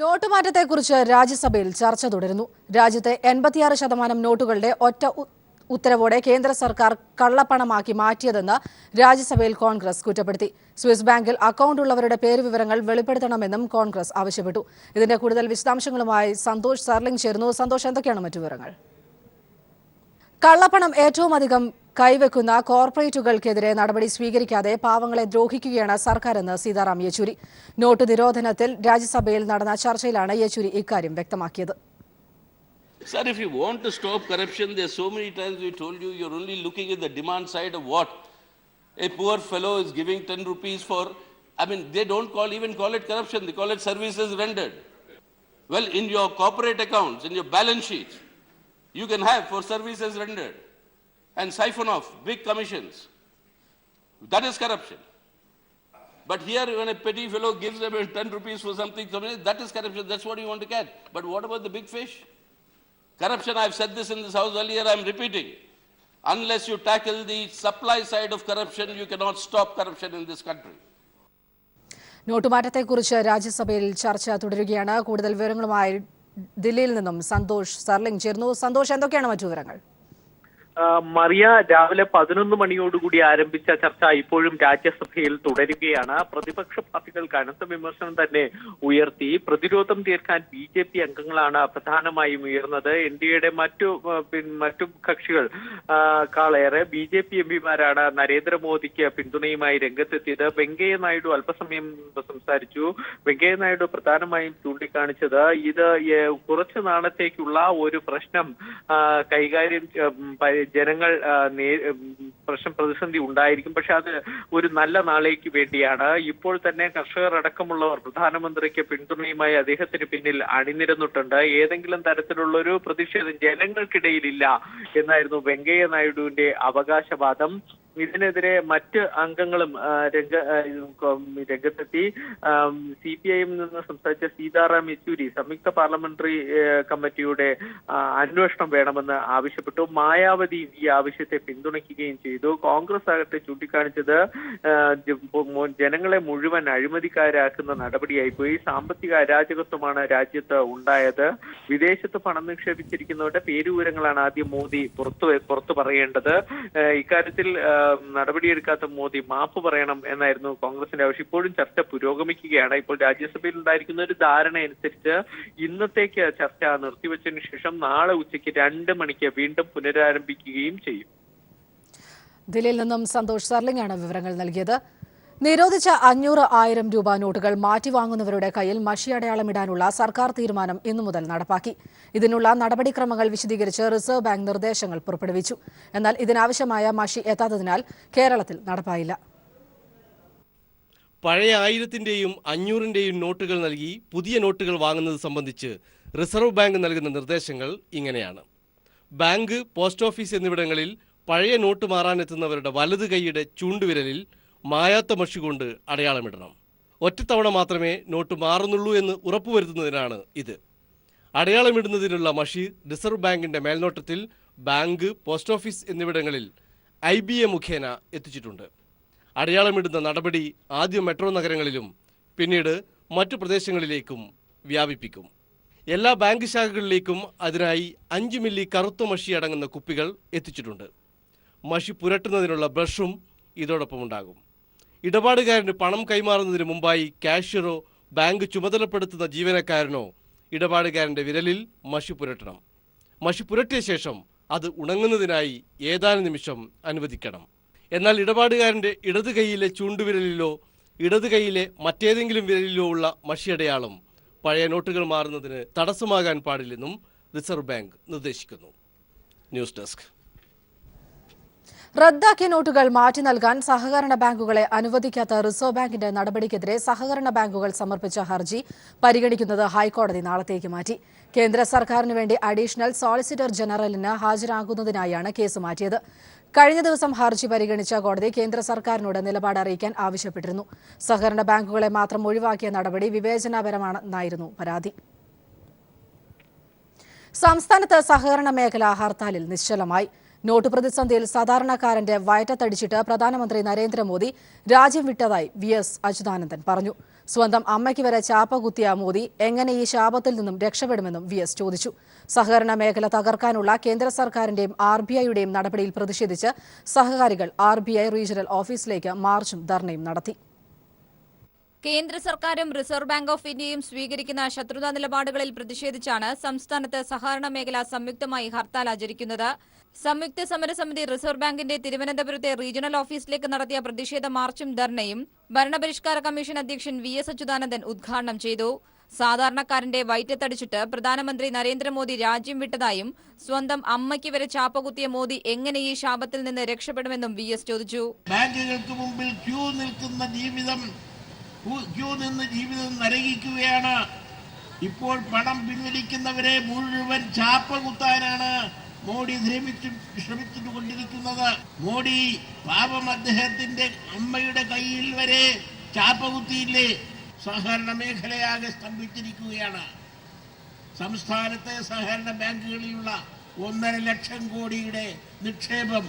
നോട്ടുമാറ്റത്തെക്കുറിച്ച് രാജ്യസഭയിൽ ചർച്ച തുടരുന്നു. രാജ്യത്തെ 86% നോട്ടുകളുടെ ഒറ്റ ഉത്തരവോടെ കേന്ദ്ര സർക്കാർ കള്ളപ്പണമാക്കി മാറ്റിയതെന്ന് രാജ്യസഭയിൽ കോൺഗ്രസ് കുറ്റപ്പെടുത്തി. സ്വിസ് ബാങ്കിൽ അക്കൗണ്ട് ഉള്ളവരുടെ പേരുവിവരങ്ങൾ വെളിപ്പെടുത്തണമെന്നും കോൺഗ്രസ് ആവശ്യപ്പെട്ടു. ഇതിന്റെ കൂടുതൽ വിശദാംശങ്ങളുമായി സന്തോഷ് സർലിംഗ് ചേരുന്നു. സന്തോഷ്, എന്തൊക്കെയാണ് മറ്റു വിവരങ്ങൾ? കള്ളപ്പണം ഏറ്റവും അധികം കൈവെക്കുന്ന കോർപ്പറേറ്റുകൾക്കെതിരെ നടപടി സ്വീകരിക്കാതെ പാവങ്ങളെ ദ്രോഹിക്കുകയാണ് സർക്കാരെന്ന് സീതാറാം യെച്ചൂരി. നോട്ട് നിരോധനത്തിൽ രാജ്യസഭയിൽ നടന്ന ചർച്ചയിലാണ് യെച്ചൂരി ഇക്കാര്യം വ്യക്തമാക്കിയത്. Sir, if you want to stop corruption, there's so many times we told you you're only looking at the demand side of what a poor fellow is giving 10 rupees for. I mean, they don't even call it corruption, they call it services rendered. Well, in your corporate accounts, in your balance sheets, you can have for services rendered and siphon off big commissions. That is corruption. But here, when a petty fellow gives them 10 rupees for something, that is corruption. That's what you want to get. But what about the big fish? Corruption, I've said this in this house earlier, I'm repeating. Unless you tackle the supply side of corruption, you cannot stop corruption in this country. നോട്ടുമാറ്റത്തെക്കുറിച്ച് രാജ്യസഭയിൽ ചർച്ച തുടരുകയാണ്. കൂടുതൽ വിവരങ്ങളുമായി ദില്ലിയിൽ നിന്നും സന്തോഷ് സർലിംഗ് ചേർന്നു. സന്തോഷ്, എന്തൊക്കെയാണ് മറ്റു വിവരങ്ങൾ? മറിയ, രാവിലെ 11 മണിയോടുകൂടി ആരംഭിച്ച ചർച്ച ഇപ്പോഴും രാജ്യസഭയിൽ തുടരുകയാണ്. പ്രതിപക്ഷ പാർട്ടികൾ കനത്ത വിമർശനം തന്നെ ഉയർത്തി. പ്രതിരോധം തീർക്കാൻ BJP അംഗങ്ങളാണ് പ്രധാനമായും ഉയർന്നത്. NDAയുടെ മറ്റു കക്ഷികൾ ക്കാളേറെ BJP എംപിമാരാണ് നരേന്ദ്രമോദിക്ക് പിന്തുണയുമായി രംഗത്തെത്തിയത്. വെങ്കയ്യ നായിഡു അല്പസമയം സംസാരിച്ചു. വെങ്കയ്യ നായിഡു പ്രധാനമായും ചൂണ്ടിക്കാണിച്ചത് ഇത് കുറച്ചു നാളത്തേക്കുള്ള ഒരു പ്രശ്നം കൈകാര്യം ജനങ്ങൾ പ്രതിസന്ധി ഉണ്ടായിരിക്കും, പക്ഷെ അത് ഒരു നല്ല നാളേക്ക് വേണ്ടിയാണ്. ഇപ്പോൾ തന്നെ കർഷകർ അടക്കമുള്ളവർ പ്രധാനമന്ത്രിക്ക് പിന്തുണയുമായി അദ്ദേഹത്തിന് പിന്നിൽ അണിനിരന്നിട്ടുണ്ട്. ഏതെങ്കിലും തരത്തിലുള്ള ഒരു പ്രതിഷേധം ജനങ്ങൾക്കിടയിലില്ല എന്നായിരുന്നു വെങ്കയ്യ നായിഡുവിന്റെ അവകാശവാദം. ഇതിനെതിരെ മറ്റ് അംഗങ്ങളും രംഗത്തെത്തി. CPIM നിന്ന് സംസാരിച്ച സീതാറാം യെച്ചൂരി സംയുക്ത പാർലമെന്ററി കമ്മിറ്റിയുടെ അന്വേഷണം വേണമെന്ന് ആവശ്യപ്പെട്ടു. മായാവതി ഈ ആവശ്യത്തെ പിന്തുണയ്ക്കുകയും ചെയ്തു. കോൺഗ്രസ് ആകട്ടെ ചൂണ്ടിക്കാണിച്ചത് ജനങ്ങളെ മുഴുവൻ അഴിമതിക്കാരാക്കുന്ന നടപടിയായിപ്പോയി. സാമ്പത്തിക അരാജകത്വമാണ് രാജ്യത്ത് ഉണ്ടായത്. വിദേശത്ത് പണം നിക്ഷേപിച്ചിരിക്കുന്നവരുടെ പേരുവിവരങ്ങളാണ് ആദ്യം മോദി പുറത്തു പറയേണ്ടത്. ഇക്കാര്യത്തിൽ നടപടിയെടുക്കാത്ത മോദി മാപ്പ് പറയണം എന്നായിരുന്നു കോൺഗ്രസിന്റെ ആവശ്യം. ഇപ്പോഴും ചർച്ച പുരോഗമിക്കുകയാണ്. ഇപ്പോൾ രാജ്യസഭയിൽ ഉണ്ടായിരിക്കുന്ന ഒരു ധാരണ അനുസരിച്ച് ഇന്നത്തേക്ക് ചർച്ച നിർത്തിവെച്ചതിനു ശേഷം നാളെ ഉച്ചയ്ക്ക് 2 മണിക്ക് വീണ്ടും പുനരാരംഭിക്കുകയും ചെയ്യും. ദില്ലിയിൽ നിന്നും സന്തോഷ് സർലിംഗ് ആണ് വിവരങ്ങൾ നൽകിയത്. നിരോധിച്ച 500,000 രൂപ നോട്ടുകൾ മാറ്റിവാങ്ങുന്നവരുടെ കയ്യിൽ മഷി അടയാളമിടാനുള്ള സർക്കാർ തീരുമാനം ഇന്നു മുതൽ നടപ്പാക്കി. ഇതിനുള്ള നടപടിക്രമങ്ങൾ വിശദീകരിച്ച് റിസർവ് ബാങ്ക് നിർദ്ദേശങ്ങൾ പുറപ്പെടുവിച്ചു. എന്നാൽ ഇതിനാവശ്യമായ മഷി എത്താത്തതിനാൽ കേരളത്തിൽ നടപ്പായില്ല. പഴയ 1000-ന്റെയും 500-ന്റെയും നോട്ടുകൾ നൽകി പുതിയ നോട്ടുകൾ വാങ്ങുന്നത് സംബന്ധിച്ച് റിസർവ് ബാങ്ക് നൽകുന്ന നിർദ്ദേശങ്ങൾ ഇങ്ങനെയാണ്. ബാങ്ക്, പോസ്റ്റ് ഓഫീസ് എന്നിവിടങ്ങളിൽ പഴയ നോട്ട് മാറാനെത്തുന്നവരുടെ വലത് കൈയുടെ ചൂണ്ടുവിരലിൽ മായാത്ത മഷി കൊണ്ട് അടയാളമിടണം. ഒറ്റത്തവണ മാത്രമേ നോട്ട് മാറുന്നുള്ളൂ എന്ന് ഉറപ്പുവരുത്തുന്നതിനാണ് ഇത്. അടയാളമിടുന്നതിനുള്ള മഷി റിസർവ് ബാങ്കിന്റെ മേൽനോട്ടത്തിൽ ബാങ്ക്, പോസ്റ്റ് ഓഫീസ് എന്നിവിടങ്ങളിൽ IBA മുഖേന എത്തിച്ചിട്ടുണ്ട്. അടയാളമിടുന്ന നടപടി ആദ്യം മെട്രോ നഗരങ്ങളിലും പിന്നീട് മറ്റു പ്രദേശങ്ങളിലേക്കും വ്യാപിപ്പിക്കും. എല്ലാ ബാങ്ക് ശാഖകളിലേക്കും അതിനായി 5 മില്ലി കറുത്ത മഷി അടങ്ങുന്ന കുപ്പികൾ എത്തിച്ചിട്ടുണ്ട്. മഷി പുരട്ടുന്നതിനുള്ള ബ്രഷും ഇതോടൊപ്പം ഉണ്ടാകും. ഇടപാടുകാരന് പണം കൈമാറുന്നതിന് മുമ്പായി കാഷ്യറോ ബാങ്ക് ചുമതലപ്പെടുത്തുന്ന ജീവനക്കാരനോ ഇടപാടുകാരൻ്റെ വിരലിൽ മഷി പുരട്ടണം. മഷി പുരട്ടിയ ശേഷം അത് ഉണങ്ങുന്നതിനായി ഏതാനും നിമിഷം അനുവദിക്കണം. എന്നാൽ ഇടപാടുകാരൻ്റെ ഇടത് കൈയിലെ ചൂണ്ടുവിരലിലോ ഇടത് കൈയിലെ മറ്റേതെങ്കിലും വിരലിലോ ഉള്ള മഷിയടയാളം പഴയ നോട്ടുകൾ മാറുന്നതിന് തടസ്സമാകാൻ പാടില്ലെന്നും റിസർവ് ബാങ്ക് നിർദ്ദേശിക്കുന്നു. News desk. റദ്ദാക്കിയ നോട്ടുകൾ മാറ്റി നൽകാൻ സഹകരണ ബാങ്കുകളെ അനുവദിക്കാത്ത റിസർവ് ബാങ്കിന്റെ നടപടിക്കെതിരെ സഹകരണ ബാങ്കുകൾ സമർപ്പിച്ച ഹർജി പരിഗണിക്കുന്നത് ഹൈക്കോടതി നാളത്തേക്ക് മാറ്റി. കേന്ദ്ര സർക്കാരിന് വേണ്ടി അഡീഷണൽ സോളിസിറ്റർ ജനറലിന് ഹാജരാകുന്നതിനായാണ് കേസ് മാറ്റിയത്. കഴിഞ്ഞ ദിവസം ഹർജി പരിഗണിച്ച കോടതി കേന്ദ്ര സർക്കാരിനോട് നിലപാട് അറിയിക്കാൻ ആവശ്യപ്പെട്ടിരുന്നു. സഹകരണ ബാങ്കുകളെ മാത്രം ഒഴിവാക്കിയ നടപടി വിവേചനപരമാണെന്നായിരുന്നു പരാതി. സംസ്ഥാനത്ത് സഹകരണ മേഖല ഹർത്താലിൽ നിശ്ചലമായി. നോട്ട് പ്രതിസന്ധിയിൽ സാധാരണക്കാരന്റെ വയറ്റത്തടിച്ചിട്ട് പ്രധാനമന്ത്രി നരേന്ദ്രമോദി രാജ്യം വിട്ടതായി VS അച്യുതാനന്ദൻ പറഞ്ഞു. സ്വന്തം അമ്മയ്ക്ക് വരെ ചാപ്പ കുത്തിയ മോദി എങ്ങനെ ഈ ശാപത്തിൽ നിന്നും രക്ഷപ്പെടുമെന്നും VS ചോദിച്ചു. സഹകരണ മേഖല തകർക്കാനുള്ള കേന്ദ്ര സർക്കാരിന്റെയും RBIയുടെയും നടപടിയിൽ പ്രതിഷേധിച്ച് സഹകാരികൾ RBI റീജിയണൽ ഓഫീസിലേക്ക് മാർച്ചും ധർണയും നടത്തി. കേന്ദ്ര സർക്കാരും റിസർവ് ബാങ്ക് ഓഫ് ഇന്ത്യയും സ്വീകരിക്കുന്ന ശത്രുതാ നിലപാടുകളിൽ പ്രതിഷേധിച്ചാണ് സംസ്ഥാനത്ത് സഹകരണ മേഖല സംയുക്തമായി ഹർത്താൽ ആചരിക്കുന്നത്. സംയുക്ത സമരസമിതി റിസർവ് ബാങ്കിന്റെ തിരുവനന്തപുരത്തെ റീജിയണൽ ഓഫീസിലേക്ക് നടത്തിയ പ്രതിഷേധ മാർച്ചും ധർണയും ഭരണപരിഷ്കാര കമ്മീഷൻ അധ്യക്ഷൻ VS അച്യുതാനന്ദൻ ഉദ്ഘാടനം ചെയ്തു. സാധാരണക്കാരന്റെ വയറ്റത്തടിച്ചിട്ട് പ്രധാനമന്ത്രി നരേന്ദ്രമോദി രാജ്യം വിട്ടതായും സ്വന്തം അമ്മയ്ക്ക് വരെ ചാപ്പകുത്തിയ മോദി എങ്ങനെ ഈ ശാപത്തിൽ നിന്ന് രക്ഷപ്പെടുമെന്നും VS ചോദിച്ചു. ബാങ്കുകൾക്ക് മുമ്പിൽ ക്യൂ നിന്ന് ജീവിതം നരകിക്കുകയാണ്. ഇപ്പോൾ പണം പിൻവലിക്കുന്നവരെ മുഴുവൻ ചാപ്പ കുത്താനാണ് മോഡി ശ്രമിച്ചുകൊണ്ടിരിക്കുന്നത്. മോഡി പാപം അദ്ദേഹത്തിന്റെ അമ്മയുടെ കയ്യിൽ വരെ ചാപ്പ കുത്തിയില്ലേ? സഹകരണ മേഖലയാകെ സ്തംഭിച്ചിരിക്കുകയാണ്. സംസ്ഥാനത്തെ സഹകരണ ബാങ്കുകളിലുള്ള 1.5 ലക്ഷം കോടിയുടെ നിക്ഷേപം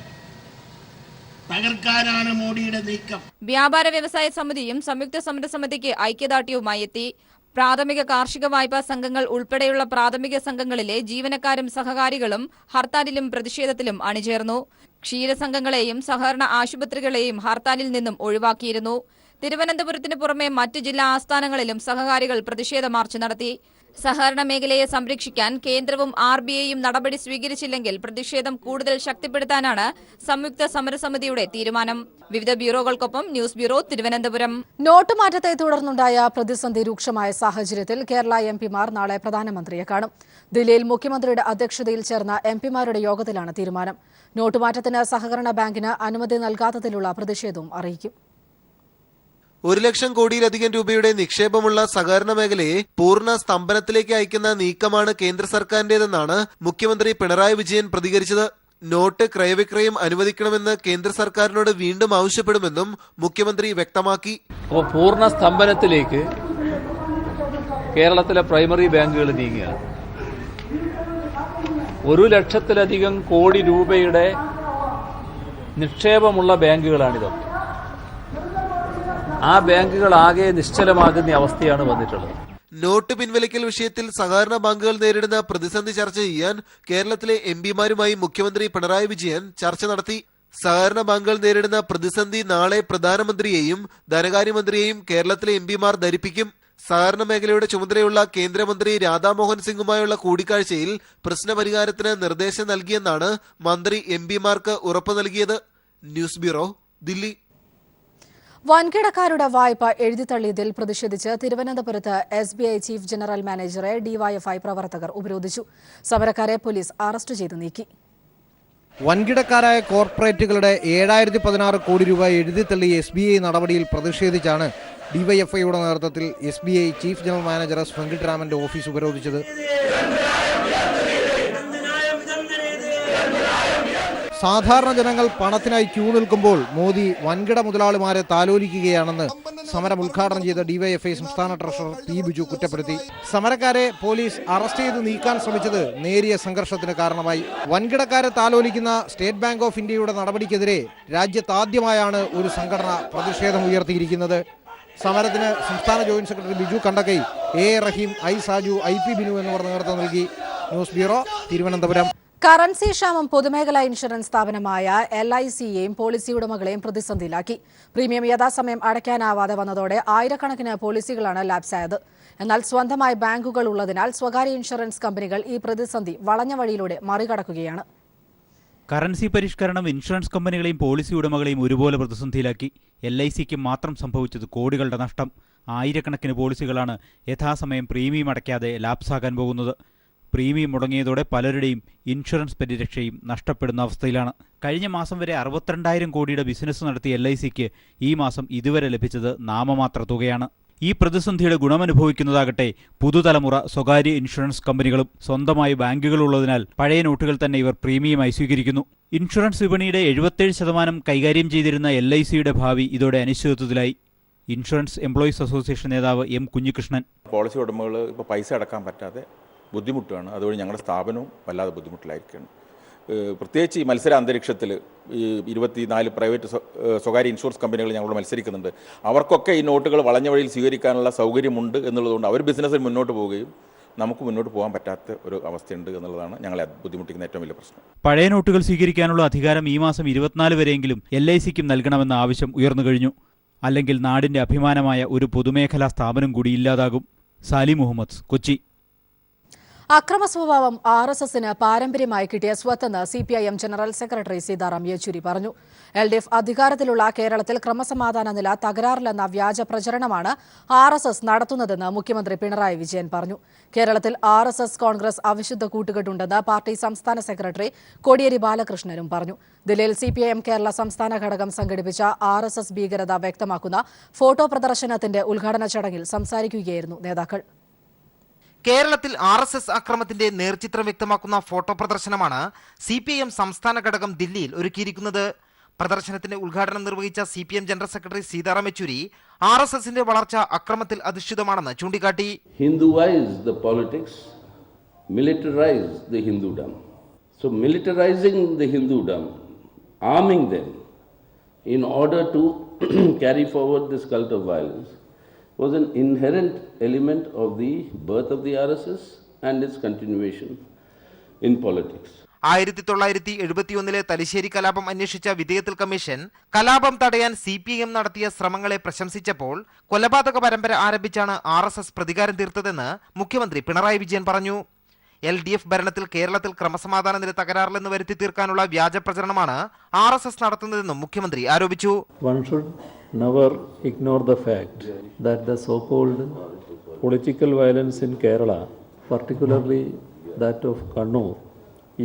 തകർക്കാനാണ് മോഡിയുടെ നീക്കം. വ്യാപാര വ്യവസായ സമിതിയും സംയുക്ത സമരസമിതിക്ക് ഐക്യദാർഢ്യവുമായി എത്തി. പ്രാഥമിക കാർഷിക വായ്പാ സംഘങ്ങൾ ഉൾപ്പെടെയുള്ള പ്രാഥമിക സംഘങ്ങളിലെ ജീവനക്കാരും സഹകാരികളും ഹർത്താലിലും പ്രതിഷേധത്തിലും അണിചേർന്നു. ക്ഷീരസംഘങ്ങളെയും സഹകരണ ആശുപത്രികളെയും ഹർത്താലിൽ നിന്നും ഒഴിവാക്കിയിരുന്നു. തിരുവനന്തപുരത്തിന് പുറമെ മറ്റ് ജില്ലാ ആസ്ഥാനങ്ങളിലും സഹകാരികൾ പ്രതിഷേധ മാർച്ച് നടത്തി. സഹകരണ മേഖലയെ സംരക്ഷിക്കാൻ കേന്ദ്രവും RBIയും നടപടി സ്വീകരിച്ചില്ലെങ്കിൽ പ്രതിഷേധം കൂടുതൽ ശക്തിപ്പെടുത്താനാണ് സംയുക്ത സമരസമിതിയുടെ തീരുമാനം. വിവിധ ബ്യൂറോകൾക്കൊപ്പം ന്യൂസ് ബ്യൂറോ, തിരുവനന്തപുരം. നോട്ട് മാറ്റത്തെ തുടർന്നുണ്ടായ പ്രതിസന്ധി രൂക്ഷമായ സാഹചര്യത്തിൽ കേരള MPമാർ നാളെ പ്രധാനമന്ത്രിയെ കാണും. ദില്ലിയിൽ മുഖ്യമന്ത്രിയുടെ അധ്യക്ഷതയിൽ ചേർന്ന MPമാരുടെ യോഗത്തിലാണ് തീരുമാനം. നോട്ട് മാറ്റത്തിന് സഹകരണ ബാങ്കിന് അനുമതി നൽകാത്തതിലുള്ള പ്രതിഷേധവും അറിയിക്കും. 1 ലക്ഷം കോടിയിലധികം രൂപയുടെ നിക്ഷേപമുള്ള സഹകരണ മേഖലയെ പൂർണ്ണ സ്തംഭനത്തിലേക്ക് അയക്കുന്ന നീക്കമാണ് കേന്ദ്ര സർക്കാരിന്റേതെന്നാണ് മുഖ്യമന്ത്രി പിണറായി വിജയൻ പ്രതികരിച്ചത്. നോട്ട് ക്രയവിക്രയം അനുവദിക്കണമെന്ന് കേന്ദ്ര സർക്കാരിനോട് വീണ്ടും ആവശ്യപ്പെടുമെന്നും മുഖ്യമന്ത്രി വ്യക്തമാക്കി. അപ്പോൾ പൂർണ്ണ സ്തംഭനത്തിലേക്ക് കേരളത്തിലെ പ്രൈമറി ബാങ്കുകൾ നീങ്ങുകയാണ്. 1 ലക്ഷത്തിലധികം കോടി രൂപയുടെ നിക്ഷേപമുള്ള ബാങ്കുകളാണിതൊക്കെ. ആ ബാങ്കുകൾ ആകെ നിശ്ചലമാകുന്ന അവസ്ഥയാണ് വന്നിട്ടുള്ളത്. നോട്ട് പിൻവലിക്കൽ വിഷയത്തിൽ സഹകരണ ബാങ്കുകൾ നേരിടുന്ന പ്രതിസന്ധി ചർച്ച ചെയ്യാൻ കേരളത്തിലെ MPമാരുമായി മുഖ്യമന്ത്രി പിണറായി വിജയൻ ചർച്ച നടത്തി. സഹകരണ ബാങ്കുകൾ നേരിടുന്ന പ്രതിസന്ധി നാളെ പ്രധാനമന്ത്രിയെയും ധനകാര്യമന്ത്രിയെയും കേരളത്തിലെ MPമാർ ധരിപ്പിക്കും. സഹകരണ മേഖലയുടെ ചുമതലയുള്ള കേന്ദ്രമന്ത്രി രാധാമോഹൻ സിംഗുമായുള്ള കൂടിക്കാഴ്ചയിൽ പ്രശ്നപരിഹാരത്തിന് നിർദ്ദേശം നൽകിയെന്നാണ് മന്ത്രി MPമാർക്ക് ഉറപ്പ് നൽകിയത്. News bureau, Delhi. വൻകിടക്കാരുടെ വായ്പ എഴുതിത്തള്ളിയതിൽ പ്രതിഷേധിച്ച് തിരുവനന്തപുരത്ത് SBI ചീഫ് ജനറൽ മാനേജറെ DYFI പ്രവർത്തകർ ഉപരോധിച്ചു. സമരക്കാരെ പോലീസ് അറസ്റ്റ് ചെയ്ത് നീക്കി. വൻകിടക്കാരായ കോർപ്പറേറ്റുകളുടെ 7016 കോടി രൂപ എഴുതിത്തള്ളിയ SBI നടപടിയിൽ പ്രതിഷേധിച്ചാണ് DYFIയുടെ നേതൃത്വത്തിൽ SBI chief general manager S. വെങ്കിട്ടരാമന്റെ ഓഫീസ് ഉപരോധിച്ചത്. സാധാരണ ജനങ്ങൾ പണത്തിനായി ക്യൂ നിൽക്കുമ്പോൾ മോദി വൻകിട മുതലാളിമാരെ താലോലിക്കുകയാണെന്ന് സമരം ഉദ്ഘാടനം ചെയ്ത DYFI സംസ്ഥാന ട്രഷറർ P. ബിജു കുറ്റപ്പെടുത്തി. സമരക്കാരെ പോലീസ് അറസ്റ്റ് ചെയ്ത് നീക്കാൻ ശ്രമിച്ചത് നേരിയ സംഘർഷത്തിന് കാരണമായി. വൻകിടക്കാരെ താലോലിക്കുന്ന സ്റ്റേറ്റ് ബാങ്ക് ഓഫ് ഇന്ത്യയുടെ നടപടിക്കെതിരെ രാജ്യത്താദ്യമായാണ് ഒരു സംഘടന പ്രതിഷേധം ഉയർത്തിയിരിക്കുന്നത്. സമരത്തിന് സംസ്ഥാന joint secretary Biju Kandakkai, A. Rahim, I. Saju, IP. Binu എന്നിവർ നേതൃത്വം നൽകി. News bureau, Thiruvananthapuram. കറൻസി ക്ഷാമം പൊതുമേഖലാ ഇൻഷുറൻസ് സ്ഥാപനമായ LICയെയും പോളിസി ഉടമകളെയും പ്രതിസന്ധിയിലാക്കി. പ്രീമിയം യഥാസമയം അടയ്ക്കാനാവാതെ വന്നതോടെ ആയിരക്കണക്കിന് പോളിസികളാണ് ലാപ്സായത്. എന്നാൽ സ്വന്തമായി ബാങ്കുകൾ ഉള്ളതിനാൽ സ്വകാര്യ ഇൻഷുറൻസ് കമ്പനികൾ ഈ പ്രതിസന്ധി വളഞ്ഞ വഴിയിലൂടെ മറികടക്കുകയാണ്. കറൻസി പരിഷ്കരണം ഇൻഷുറൻസ് കമ്പനികളെയും പോളിസി ഉടമകളെയും ഒരുപോലെ പ്രതിസന്ധിയിലാക്കി. LICക്ക് മാത്രം സംഭവിച്ചത് കോടികളുടെ നഷ്ടം. ആയിരക്കണക്കിന് പോളിസികളാണ് യഥാസമയം പ്രീമിയം അടയ്ക്കാതെ ലാപ്സാകാൻ പോകുന്നത്. പ്രീമിയം മുടങ്ങിയതോടെ പലരുടെയും ഇൻഷുറൻസ് പരിരക്ഷയും നഷ്ടപ്പെടുന്ന അവസ്ഥയിലാണ്. കഴിഞ്ഞ മാസം വരെ 62,000 കോടിയുടെ ബിസിനസ് നടത്തിയ LICക്ക് ഈ മാസം ഇതുവരെ ലഭിച്ചത് നാമമാത്ര തുകയാണ്. ഈ പ്രതിസന്ധിയുടെ ഗുണമനുഭവിക്കുന്നതാകട്ടെ പുതുതലമുറ സ്വകാര്യ ഇൻഷുറൻസ് കമ്പനികളും. സ്വന്തമായി ബാങ്കുകളുള്ളതിനാൽ പഴയ നോട്ടുകൾ തന്നെ ഇവർ പ്രീമിയമായി സ്വീകരിക്കുന്നു. ഇൻഷുറൻസ് വിപണിയുടെ 77% കൈകാര്യം ചെയ്തിരുന്ന LICയുടെ ഭാവി ഇതോടെ അനിശ്ചിതത്വത്തിലായി. ഇൻഷുറൻസ് എംപ്ലോയീസ് അസോസിയേഷൻ നേതാവ് M. കുഞ്ഞികൃഷ്ണൻ. പോളിസി ഉടമകൾ ഇപ്പോൾ പൈസ അടക്കാൻ പറ്റാതെ ബുദ്ധിമുട്ടാണ്. അതുവഴി ഞങ്ങളുടെ സ്ഥാപനവും വല്ലാതെ ബുദ്ധിമുട്ടിലായിരിക്കുകയാണ്. പ്രത്യേകിച്ച് ഈ മത്സര അന്തരീക്ഷത്തിൽ ഈ 24 പ്രൈവറ്റ് സ്വകാര്യ ഇൻഷുറൻസ് കമ്പനികൾ ഞങ്ങളോട് മത്സരിക്കുന്നുണ്ട്. അവർക്കൊക്കെ ഈ നോട്ടുകൾ വളഞ്ഞ വഴിയിൽ സ്വീകരിക്കാനുള്ള സൗകര്യമുണ്ട് എന്നുള്ളതുകൊണ്ട് അവർ ബിസിനസ്സിൽ മുന്നോട്ട് പോവുകയും നമുക്ക് മുന്നോട്ട് പോകാൻ പറ്റാത്ത ഒരു അവസ്ഥയുണ്ട് എന്നുള്ളതാണ് ഞങ്ങളെ ബുദ്ധിമുട്ടിക്കുന്ന ഏറ്റവും വലിയ പ്രശ്നം. പഴയ നോട്ടുകൾ സ്വീകരിക്കാനുള്ള അധികാരം ഈ മാസം 24 വരെയെങ്കിലും LICക്കും നൽകണമെന്ന ആവശ്യം ഉയർന്നു കഴിഞ്ഞു. അല്ലെങ്കിൽ നാടിന്റെ അഭിമാനമായ ഒരു പൊതുമേഖലാ സ്ഥാപനം കൂടി ഇല്ലാതാകും. സാലി മുഹമ്മദ്, കൊച്ചി. അക്രമ സ്വഭാവം RSSന് പാരമ്പര്യമായി കിട്ടിയ സ്വത്തെന്ന് CPIM general secretary Sitaram Yechury പറഞ്ഞു. LDF അധികാരത്തിലുള്ള കേരളത്തിൽ ക്രമസമാധാന നില തകരാറിലെന്ന വ്യാജ പ്രചരണമാണ് RSS നടത്തുന്നതെന്ന് മുഖ്യമന്ത്രി പിണറായി വിജയൻ പറഞ്ഞു. കേരളത്തിൽ RSS കോൺഗ്രസ് അവിശുദ്ധ കൂട്ടുകെട്ടുണ്ടെന്ന് പാർട്ടി സംസ്ഥാന സെക്രട്ടറി കോടിയേരി ബാലകൃഷ്ണനും പറഞ്ഞു. ദില്ലിയിൽ CPIM കേരള സംസ്ഥാന ഘടകം സംഘടിപ്പിച്ച RSS ഭീകരത വ്യക്തമാക്കുന്ന ഫോട്ടോ പ്രദർശനത്തിന്റെ ഉദ്ഘാടന ചടങ്ങിൽ സംസാരിക്കുകയായിരുന്നു നേതാക്കൾ. കേരളത്തിൽ RSS അക്രമത്തിന്റെ നേർചിത്രം വ്യക്തമാക്കുന്ന ഫോട്ടോ പ്രദർശനമാണ് CPIM സംസ്ഥാന ഘടകം ദില്ലിയിൽ ഒരുക്കിയിരിക്കുന്നത്. പ്രദർശനത്തിന്റെ ഉദ്ഘാടനം നിർവഹിച്ച CPIM general secretary Sitaram Yechury RSSന്റെ വളർച്ച അക്രമത്തിൽ അധിഷ്ഠിതമാണെന്ന് ചൂണ്ടിക്കാട്ടി. Hinduize the politics, militarize the Hindudom. So militarizing the Hindudom, arming them in order to carry forward this cult of violence was an inherent element of the birth of the RSS and its continuation in politics. 1971 Thalassery കലാപം അന്വേഷിച്ച വിധേയത്തിൽ commission കലാപം തടയാൻ CPIM നടത്തിയ ശ്രമങ്ങളെ പ്രശംസിച്ചപ്പോൾ കൊലപാതക പരമ്പര ആരംഭിച്ചാണ് RSS പ്രതികാരം തീർത്തതെന്ന് മുഖ്യമന്ത്രി പിണറായി വിജയൻ പറഞ്ഞു. LDF ഭരണത്തിൽ കേരളത്തിൽ ക്രമസമാധാന നില തകരാറിലെന്ന് വരുത്തി തീർക്കാനുള്ള വ്യാജ പ്രചരണമാണ് RSS നടത്തുന്നതെന്നും മുഖ്യമന്ത്രി ആരോപിച്ചു. Never ignore the fact that the so-called political violence in Kerala, particularly that of Kannur,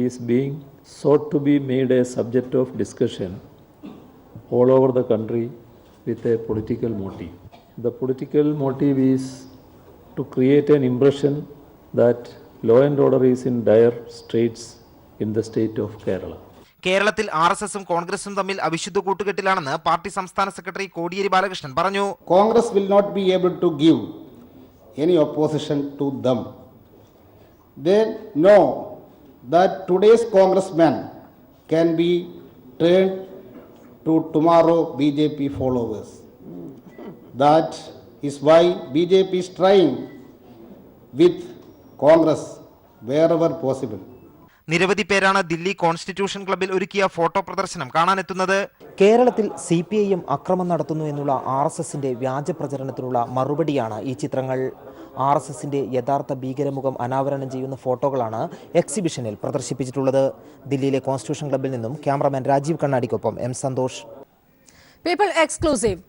is being sought to be made a subject of discussion all over the country with a political motive. The political motive is to create an impression that law and order is in dire straits in the state of Kerala. കേരളത്തിൽ RSSും കോൺഗ്രസും തമ്മിൽ അവിശുദ്ധ കൂട്ടുകെട്ടിലാണെന്ന് party സംസ്ഥാന secretary Kodiyeri Balakrishnan പറഞ്ഞു. Congress will not be able to give any opposition to them. They know that today's congressmen can be turned to tomorrow BJP followers. That is why BJP is trying with Congress wherever possible. നിരവധി പേരാണ് Delhi constitution ക്ലബ്ബിൽ ഒരുക്കിയ photo പ്രദർശനം കാണാനെത്തുന്നത്. കേരളത്തിൽ CPIM അക്രമം നടത്തുന്നു എന്നുള്ള RSSന്റെ വ്യാജ പ്രചരണത്തിനുള്ള മറുപടിയാണ് ഈ ചിത്രങ്ങൾ. RSSന്റെ യഥാർത്ഥ ഭീകരമുഖം അനാവരണം ചെയ്യുന്ന ഫോട്ടോകളാണ് എക്സിബിഷനിൽ പ്രദർശിപ്പിച്ചിട്ടുള്ളത്. ദില്ലിയിലെ കോൺസ്റ്റിറ്റ്യൂഷൻ ക്ലബ്ബിൽ നിന്നും ക്യാമറാമാൻ രാജീവ് കണ്ണാടിക്കൊപ്പം M Santhosh. People exclusive.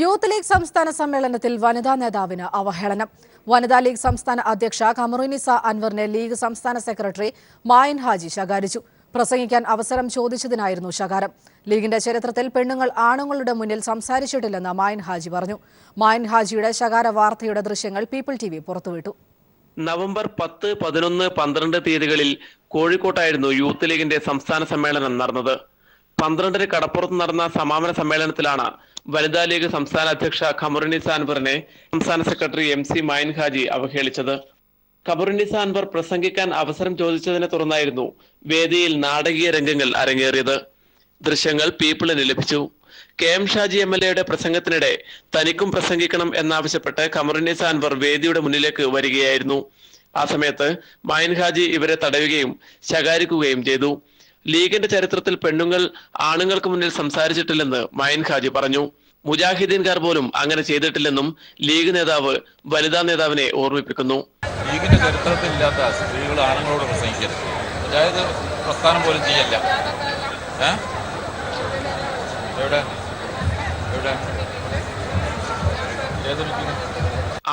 Youth league സംസ്ഥാന സമ്മേളനത്തിൽ വനിതാ നേതാവിന് അവഹേളനം. വനിതാ ലീഗ് സംസ്ഥാന അധ്യക്ഷ ഖമറുന്നിസ അൻവറിനെ ലീഗ് സംസ്ഥാന സെക്രട്ടറി മായിൻ ഹാജി ശകാരിച്ചു. പ്രസംഗിക്കാൻ അവസരം ചോദിച്ചതിനായിരുന്നു ശകാരം. ലീഗിന്റെ ചരിത്രത്തിൽ പെണ്ണുങ്ങൾ ആണുങ്ങളുടെ മുന്നിൽ സംസാരിച്ചിട്ടില്ലെന്ന് മായിൻ ഹാജി പറഞ്ഞു. മായിൻ ഹാജിയുടെ ശകാര വാർത്തയുടെ ദൃശ്യങ്ങൾ പീപ്പിൾ TV പുറത്തുവിട്ടു. നവംബർ 10, 11, 12 തീയതികളിൽ കോഴിക്കോട്ടായിരുന്നു യൂത്ത് ലീഗിന്റെ സംസ്ഥാന സമ്മേളനം നടന്നത്. 12 കടപ്പുറത്ത് നടന്ന സമാപന സമ്മേളനത്തിലാണ് വനിതാ ലീഗ് സംസ്ഥാന അധ്യക്ഷ ഖമറുന്നിസ അൻവറിനെ സംസ്ഥാന സെക്രട്ടറി MC മായിൻ ഹാജി അവഹേളിച്ചത്. ഖമറുന്നിസ അൻവർ പ്രസംഗിക്കാൻ അവസരം ചോദിച്ചതിനെ തുടർന്നായിരുന്നു വേദിയിൽ നാടകീയ രംഗങ്ങൾ അരങ്ങേറിയത്. ദൃശ്യങ്ങൾ പീപ്പിളിന് ലഭിച്ചു. KM ഷാജി MLA പ്രസംഗത്തിനിടെ തനിക്കും പ്രസംഗിക്കണം എന്നാവശ്യപ്പെട്ട് ഖമറുന്നിസ അൻവർ വേദിയുടെ മുന്നിലേക്ക് വരികയായിരുന്നു. ആ സമയത്ത് മായിൻ ഹാജി ഇവരെ തടയുകയും ശകാരിക്കുകയും ചെയ്തു. ലീഗിന്റെ ചരിത്രത്തിൽ പെണ്ണുങ്ങൾ ആണുങ്ങൾക്ക് മുന്നിൽ സംസാരിച്ചിട്ടില്ലെന്ന് മായിൻ ഹാജി പറഞ്ഞു. മുജാഹിദീൻകാർ പോലും അങ്ങനെ ചെയ്തിട്ടില്ലെന്നും ലീഗ് നേതാവ് വനിതാ നേതാവിനെ ഓർമ്മിപ്പിക്കുന്നു. ലീഗിന്റെ ചരിത്രത്തിൽ ഇല്ലാത്ത സ്ത്രീകൾ ആണുങ്ങളോട് പ്രസംഗിക്കരുത്. അതായത് പ്രസ്ഥാനം പോലും ചെയ്യല്ല. എവിടെ എവിടെ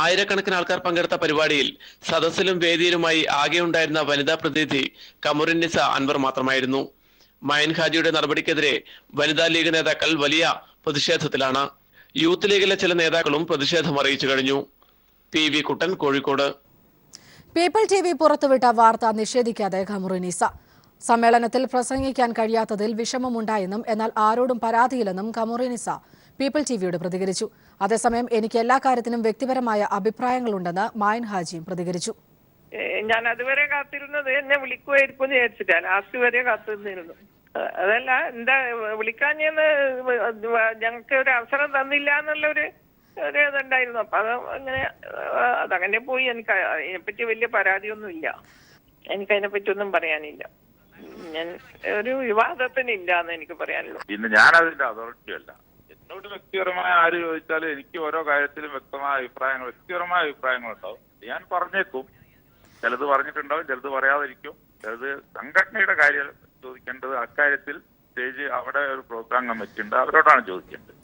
ആയിരക്കണക്കിന് ആൾക്കാർ പങ്കെടുത്ത പരിപാടിയിൽ സദസ്സിലും വേദിയിലുമായി ആകെ ഉണ്ടായിരുന്ന വനിതാ പ്രതിനിധി ഖമറുന്നിസ അൻവർ മാത്രമായിരുന്നു. മായിൻ ഹാജിയുടെ നടപടിക്കെതിരെ വനിതാ ലീഗ് നേതാക്കൾ വലിയ പ്രതിഷേധത്തിലാണ്. യൂത്ത് ലീഗിലെ ചില നേതാക്കളും പ്രതിഷേധം അറിയിച്ചു കഴിഞ്ഞു. PV കുട്ടൻ, കോഴിക്കോട്. പീപ്പിൾ TV പുറത്തുവിട്ട വാർത്ത നിഷേധിക്കാതെ ഖമറുന്നിസ. സമ്മേളനത്തിൽ പ്രസംഗിക്കാൻ കഴിയാത്തതിൽ വിഷമമുണ്ടായെന്നും എന്നാൽ ആരോടും പരാതിയില്ലെന്നും ഖമറുന്നിസ പീപ്പിൾ TVയോട് പ്രതികരിച്ചു. അതേസമയം എനിക്ക് എല്ലാ കാര്യത്തിനും വ്യക്തിപരമായ അഭിപ്രായങ്ങളുണ്ടെന്ന് മായിൻ ഹാജിയും പ്രതികരിച്ചു. ഞാൻ അതുവരെ കാത്തിരുന്നത് എന്നെ വിളിക്കുമായിരിക്കും എന്ന് വിചാരിച്ചിട്ടാ. ലാസ്റ്റ് വരെ കാത്തിരുന്നിരുന്നു. അതല്ല, എന്താ വിളിക്കാഞ്ഞെന്ന് ഞങ്ങൾക്ക് ഒരു അവസരം തന്നില്ല എന്നുള്ളൊരു ഇതുണ്ടായിരുന്നു. അപ്പൊ അതങ്ങനെ പോയി. എനിക്ക് അതിനെപ്പറ്റി വലിയ പരാതിയൊന്നും ഇല്ല. എനിക്കതിനെപ്പറ്റി ഒന്നും പറയാനില്ല. ഞാൻ ഒരു വിവാദത്തിനില്ല എന്ന് എനിക്ക് പറയാനുള്ളൂ. പിന്നെ ഞാൻ അതിന്റെ അതോറിറ്റി അല്ല. എന്നോട് വ്യക്തിപരമായ ആര് ചോദിച്ചാലും എനിക്ക് ഓരോ കാര്യത്തിലും വ്യക്തിപരമായ അഭിപ്രായങ്ങളുണ്ടാവും. ഞാൻ പറഞ്ഞേക്കും. ചിലത് പറഞ്ഞിട്ടുണ്ടാവും, ചിലത് പറയാതിരിക്കും. ചിലത് സംഘടനയുടെ കാര്യം ചോദിക്കേണ്ടത് അക്കാര്യത്തിൽ സ്റ്റേജ് അവിടെ ഒരു പ്രോഗ്രാം കമ്മിറ്റി ഉണ്ട്, അവരോടാണ് ചോദിക്കേണ്ടത്.